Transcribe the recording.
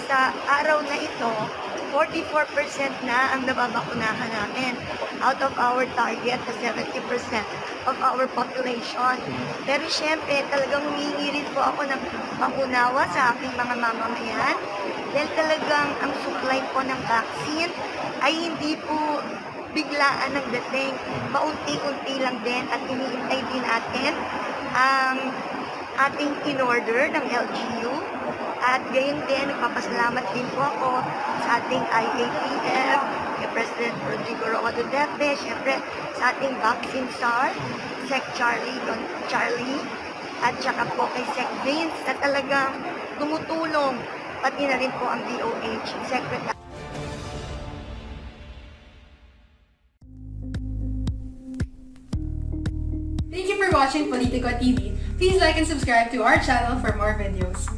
sa araw na ito, 44% na ang nababakunahan namin out of our target na 70% of our population. Pero syempre, talagang humingi rin po ako ng pangunawa sa aking mga mamamayan dahil talagang ang supply po ng vaccine ay hindi po biglaan ang dating. Paunti-unti lang din at iniintay din natin ang ating in-order ng LGU. At gayon din, nagpapasalamat din po ako sa ating IATF, kay President Rodrigo Roa Duterte, syempre sa ating vaccine czar, Sec Charlie, at saka po kay Sec Vince na talagang tumutulong, pati na rin po ang DOH Secretary. Thank you for watching Politico TV. Please like and subscribe to our channel for more videos.